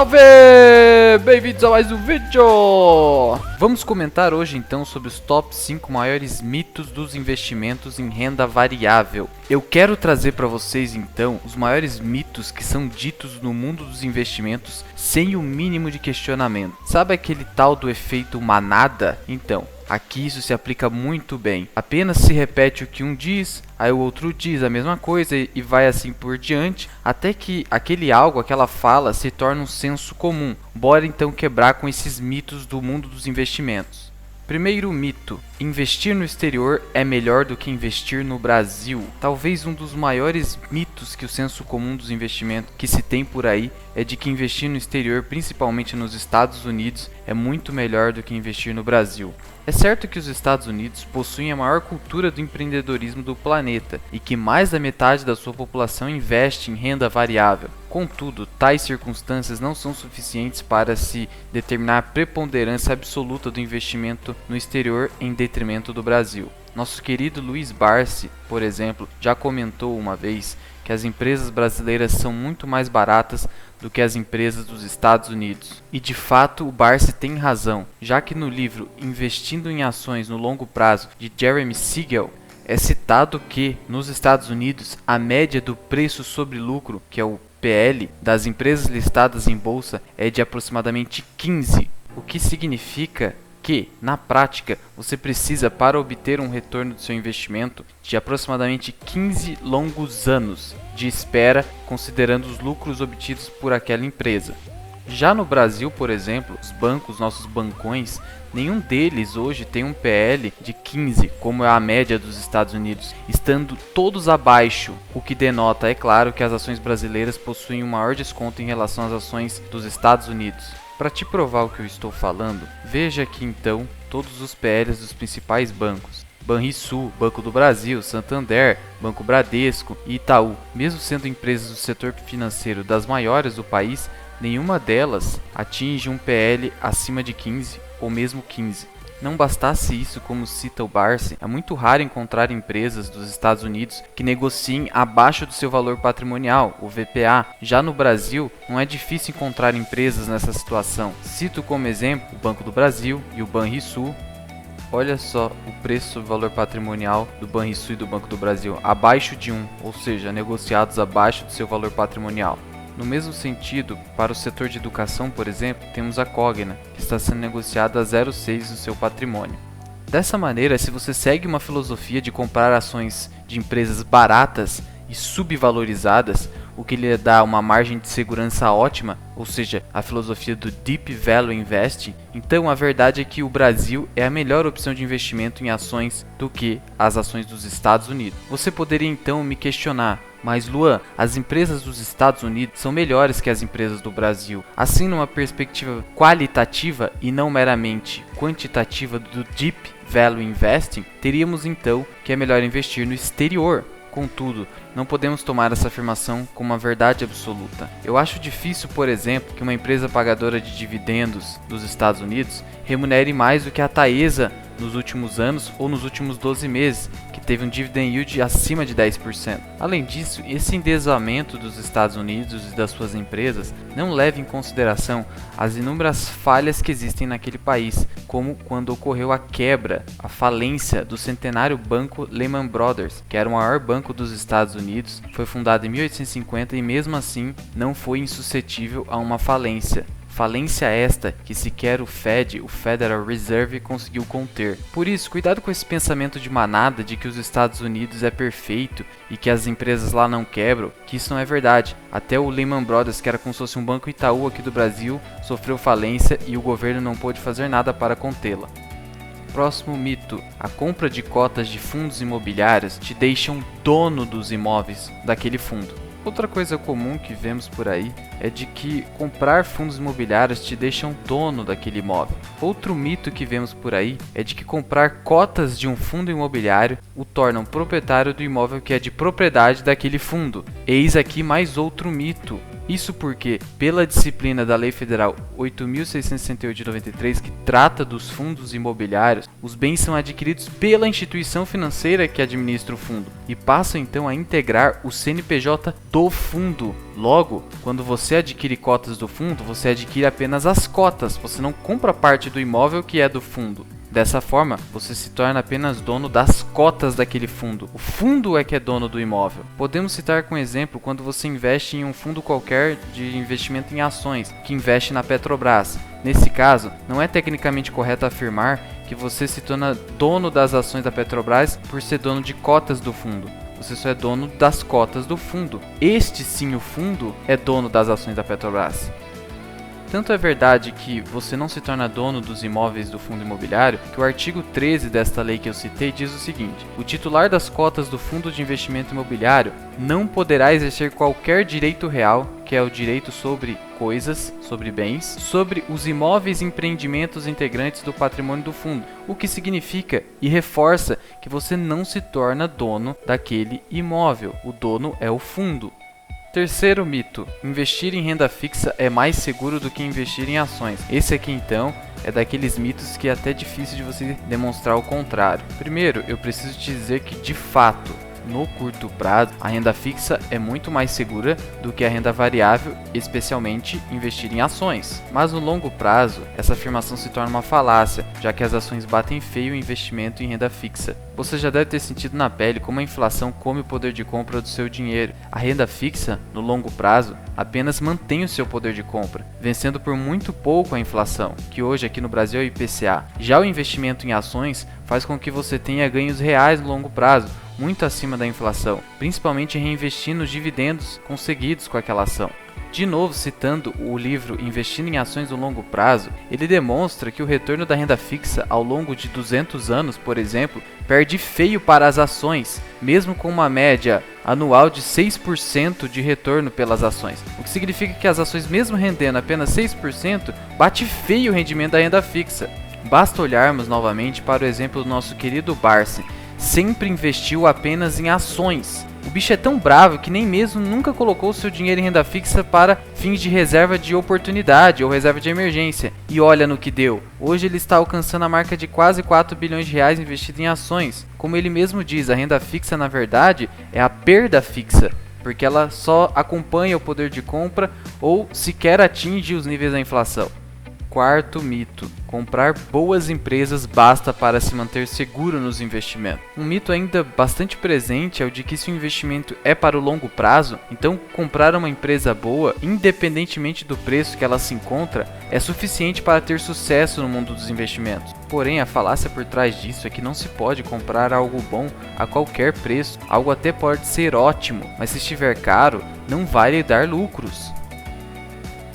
Salve! Bem-vindos a mais um vídeo! Vamos comentar hoje então sobre os top 5 maiores mitos dos investimentos em renda variável. Eu quero trazer para vocês então os maiores mitos que são ditos no mundo dos investimentos sem o mínimo de questionamento. Sabe aquele tal do efeito manada? Então, aqui isso se aplica muito bem. Apenas se repete o que um diz, aí o outro diz a mesma coisa e vai assim por diante, até que aquele algo, aquela fala se torna um senso comum. Bora então quebrar com esses mitos do mundo dos investimentos. Primeiro mito: investir no exterior é melhor do que investir no Brasil. Talvez um dos maiores mitos que o senso comum dos investimentos que se tem por aí é de que investir no exterior, principalmente nos Estados Unidos, é muito melhor do que investir no Brasil. É certo que os Estados Unidos possuem a maior cultura do empreendedorismo do planeta e que mais da metade da sua população investe em renda variável. Contudo, tais circunstâncias não são suficientes para se determinar a preponderância absoluta do investimento no exterior em detrimento do Brasil. Nosso querido Luiz Barsi, por exemplo, já comentou uma vez que as empresas brasileiras são muito mais baratas do que as empresas dos Estados Unidos. E de fato o Barsi tem razão, já que no livro Investindo em Ações no Longo Prazo, de Jeremy Siegel, é citado que nos Estados Unidos a média do preço sobre lucro, que é o PL, das empresas listadas em bolsa é de aproximadamente 15, o que significa que, na prática, você precisa, para obter um retorno do seu investimento, de aproximadamente 15 longos anos de espera, considerando os lucros obtidos por aquela empresa. Já no Brasil, por exemplo, os bancos, nossos bancões, nenhum deles hoje tem um PL de 15, como é a média dos Estados Unidos, estando todos abaixo, o que denota, é claro, que as ações brasileiras possuem um maior desconto em relação às ações dos Estados Unidos. Para te provar o que eu estou falando, veja aqui então todos os PLs dos principais bancos. Banrisul, Banco do Brasil, Santander, Banco Bradesco e Itaú. Mesmo sendo empresas do setor financeiro das maiores do país, nenhuma delas atinge um PL acima de 15 ou mesmo 15. Não bastasse isso, como cita o Barsi, é muito raro encontrar empresas dos Estados Unidos que negociem abaixo do seu valor patrimonial, o VPA. Já no Brasil, não é difícil encontrar empresas nessa situação. Cito como exemplo o Banco do Brasil e o Banrisul. Olha só o preço sobre valor patrimonial do Banrisul e do Banco do Brasil, abaixo de 1, ou seja, negociados abaixo do seu valor patrimonial. No mesmo sentido, para o setor de educação, por exemplo, temos a Cogna, que está sendo negociada a 0,6 no seu patrimônio. Dessa maneira, se você segue uma filosofia de comprar ações de empresas baratas e subvalorizadas, o que lhe dá uma margem de segurança ótima, ou seja, a filosofia do Deep Value Investing, então a verdade é que o Brasil é a melhor opção de investimento em ações do que as ações dos Estados Unidos. Você poderia então me questionar: mas Luan, as empresas dos Estados Unidos são melhores que as empresas do Brasil. Assim, numa perspectiva qualitativa e não meramente quantitativa do Deep Value Investing, teríamos então que é melhor investir no exterior. Contudo, não podemos tomar essa afirmação como uma verdade absoluta. Eu acho difícil, por exemplo, que uma empresa pagadora de dividendos dos Estados Unidos remunere mais do que a Taesa nos últimos anos ou nos últimos 12 meses, que teve um dividend yield acima de 10%. Além disso, esse endesamento dos Estados Unidos e das suas empresas não leva em consideração as inúmeras falhas que existem naquele país, como quando ocorreu a quebra, a falência do centenário banco Lehman Brothers, que era o maior banco dos Estados Unidos, foi fundado em 1850 e mesmo assim não foi insuscetível a uma falência. Falência esta que sequer o Fed, o Federal Reserve, conseguiu conter. Por isso, cuidado com esse pensamento de manada de que os Estados Unidos é perfeito e que as empresas lá não quebram, que isso não é verdade. Até o Lehman Brothers, que era como se fosse um banco Itaú aqui do Brasil, sofreu falência e o governo não pôde fazer nada para contê-la. Próximo mito: a compra de cotas de fundos imobiliários te deixam dono dos imóveis daquele fundo. Outra coisa comum que vemos por aí é de que comprar fundos imobiliários te deixam dono daquele imóvel. Outro mito que vemos por aí é de que comprar cotas de um fundo imobiliário o tornam proprietário do imóvel que é de propriedade daquele fundo. Eis aqui mais outro mito. Isso porque, pela disciplina da Lei Federal 8.668 de 93, que trata dos fundos imobiliários, os bens são adquiridos pela instituição financeira que administra o fundo e passam então a integrar o CNPJ do fundo. Logo, quando você adquire cotas do fundo, você adquire apenas as cotas, você não compra parte do imóvel que é do fundo. Dessa forma, você se torna apenas dono das cotas daquele fundo. O fundo é que é dono do imóvel. Podemos citar como exemplo quando você investe em um fundo qualquer de investimento em ações, que investe na Petrobras. Nesse caso, não é tecnicamente correto afirmar que você se torna dono das ações da Petrobras por ser dono de cotas do fundo. Você só é dono das cotas do fundo. Este sim, o fundo, é dono das ações da Petrobras. Tanto é verdade que você não se torna dono dos imóveis do fundo imobiliário, que o artigo 13 desta lei que eu citei diz o seguinte: o titular das cotas do fundo de investimento imobiliário não poderá exercer qualquer direito real, que é o direito sobre coisas, sobre bens, sobre os imóveis e empreendimentos integrantes do patrimônio do fundo, o que significa e reforça que você não se torna dono daquele imóvel, o dono é o fundo. Terceiro mito: investir em renda fixa é mais seguro do que investir em ações. Esse aqui então é daqueles mitos que é até difícil de você demonstrar o contrário. Primeiro, eu preciso te dizer que de fato, no curto prazo, a renda fixa é muito mais segura do que a renda variável, especialmente investir em ações. Mas no longo prazo, essa afirmação se torna uma falácia, já que as ações batem feio o investimento em renda fixa. Você já deve ter sentido na pele como a inflação come o poder de compra do seu dinheiro. A renda fixa, no longo prazo, apenas mantém o seu poder de compra, vencendo por muito pouco a inflação, que hoje aqui no Brasil é o IPCA. Já o investimento em ações faz com que você tenha ganhos reais no longo prazo, muito acima da inflação, principalmente reinvestindo os dividendos conseguidos com aquela ação. De novo, citando o livro Investindo em Ações no Longo Prazo, ele demonstra que o retorno da renda fixa ao longo de 200 anos, por exemplo, perde feio para as ações, mesmo com uma média anual de 6% de retorno pelas ações. O que significa que as ações, mesmo rendendo apenas 6%, bate feio o rendimento da renda fixa. Basta olharmos novamente para o exemplo do nosso querido Barsi. Sempre investiu apenas em ações. O bicho é tão bravo que nem mesmo nunca colocou seu dinheiro em renda fixa para fins de reserva de oportunidade ou reserva de emergência. E olha no que deu. Hoje ele está alcançando a marca de quase 4 bilhões de reais investido em ações. Como ele mesmo diz, a renda fixa na verdade é a perda fixa, porque ela só acompanha o poder de compra ou sequer atinge os níveis da inflação. Quarto mito: comprar boas empresas basta para se manter seguro nos investimentos. Um mito ainda bastante presente é o de que se o investimento é para o longo prazo, então comprar uma empresa boa, independentemente do preço que ela se encontra, é suficiente para ter sucesso no mundo dos investimentos. Porém, a falácia por trás disso é que não se pode comprar algo bom a qualquer preço. Algo até pode ser ótimo, mas se estiver caro, não vai lhe dar lucros.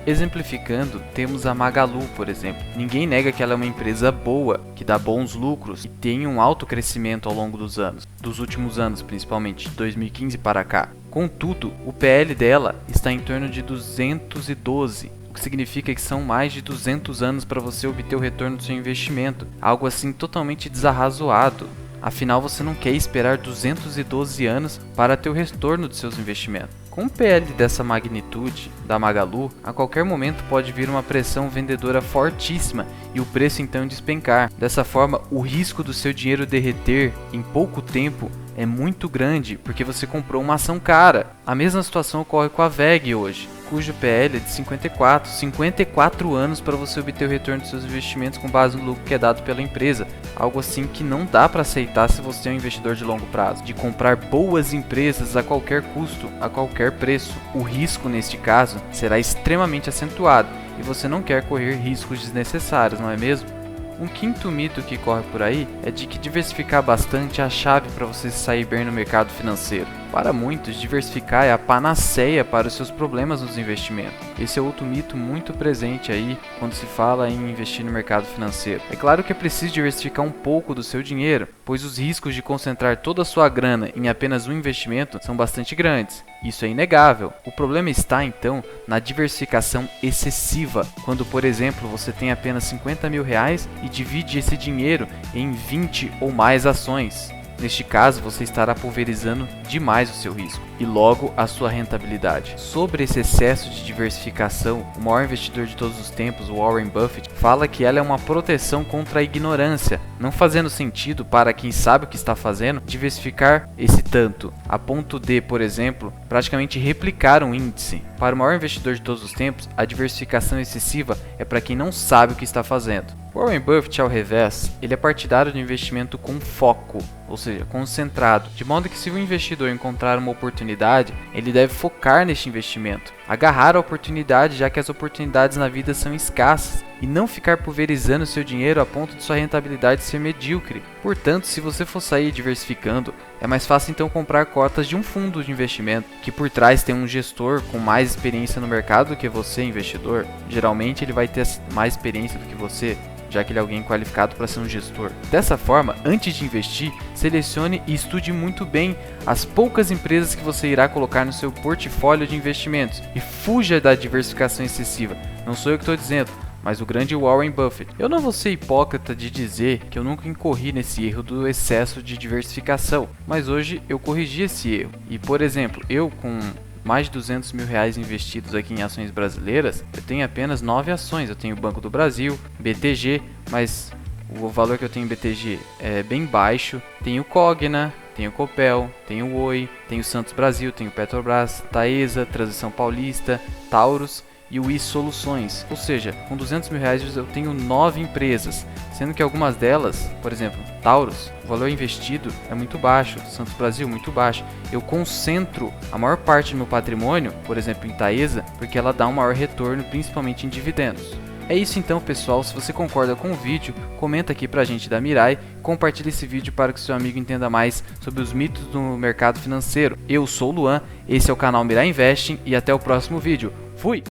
Exemplificando, temos a Magalu, por exemplo. Ninguém nega que ela é uma empresa boa, que dá bons lucros e tem um alto crescimento ao longo dos anos, dos últimos anos principalmente, de 2015 para cá. Contudo, o PL dela está em torno de 212, o que significa que são mais de 200 anos para você obter o retorno do seu investimento, algo assim totalmente desarrazoado. Afinal, você não quer esperar 212 anos para ter o retorno dos seus investimentos. Com um PL dessa magnitude, da Magalu, a qualquer momento pode vir uma pressão vendedora fortíssima e o preço então despencar. Dessa forma, o risco do seu dinheiro derreter em pouco tempo é muito grande, porque você comprou uma ação cara. A mesma situação ocorre com a VEG hoje, cujo PL é de 54 anos para você obter o retorno dos seus investimentos com base no lucro que é dado pela empresa. Algo assim que não dá para aceitar se você é um investidor de longo prazo, de comprar boas empresas a qualquer custo, a qualquer preço. O risco neste caso será extremamente acentuado e você não quer correr riscos desnecessários, não é mesmo? Um quinto mito que corre por aí é de que diversificar bastante é a chave para você sair bem no mercado financeiro. Para muitos, diversificar é a panaceia para os seus problemas nos investimentos. Esse é outro mito muito presente aí quando se fala em investir no mercado financeiro. É claro que é preciso diversificar um pouco do seu dinheiro, pois os riscos de concentrar toda a sua grana em apenas um investimento são bastante grandes. Isso é inegável. O problema está então na diversificação excessiva, quando por exemplo você tem apenas 50 mil reais e divide esse dinheiro em 20 ou mais ações. Neste caso, você estará pulverizando demais o seu risco e logo a sua rentabilidade. Sobre esse excesso de diversificação, o maior investidor de todos os tempos, Warren Buffett, fala que ela é uma proteção contra a ignorância, não fazendo sentido para quem sabe o que está fazendo diversificar esse tanto, a ponto de, por exemplo, praticamente replicar um índice. Para o maior investidor de todos os tempos, a diversificação excessiva é para quem não sabe o que está fazendo. Warren Buffett, ao revés, ele é partidário de investimento com foco, ou seja, concentrado, de modo que se o investidor encontrar uma oportunidade, ele deve focar neste investimento, agarrar a oportunidade, já que as oportunidades na vida são escassas, e não ficar pulverizando seu dinheiro a ponto de sua rentabilidade ser medíocre. Portanto, se você for sair diversificando, é mais fácil então comprar cotas de um fundo de investimento, que por trás tem um gestor com mais experiência no mercado do que você, investidor. Geralmente ele vai ter mais experiência do que você, já que ele é alguém qualificado para ser um gestor. Dessa forma, antes de investir, selecione e estude muito bem as poucas empresas que você irá colocar no seu portfólio de investimentos e fuja da diversificação excessiva. Não sou eu que estou dizendo, mas o grande Warren Buffett. Eu não vou ser hipócrita de dizer que eu nunca incorri nesse erro do excesso de diversificação, mas hoje eu corrigi esse erro. E, por exemplo, eu com mais de 200 mil reais investidos aqui em ações brasileiras, eu tenho apenas 9 ações. Eu tenho o Banco do Brasil, BTG, mas o valor que eu tenho em BTG é bem baixo. Tenho Cogna, tenho Copel, tenho Oi, tenho Santos Brasil, tenho Petrobras, Taesa, Transição Paulista, Taurus e o Soluções. Ou seja, com 200 mil reais eu tenho 9 empresas, sendo que algumas delas, por exemplo, Taurus, o valor investido é muito baixo, Santos Brasil muito baixo. Eu concentro a maior parte do meu patrimônio, por exemplo, em Taesa, porque ela dá um maior retorno, principalmente em dividendos. É isso então, pessoal. Se você concorda com o vídeo, comenta aqui pra gente da Mirai, compartilhe esse vídeo para que seu amigo entenda mais sobre os mitos do mercado financeiro. Eu sou o Luan, esse é o canal Mirai Investing e até o próximo vídeo. Fui!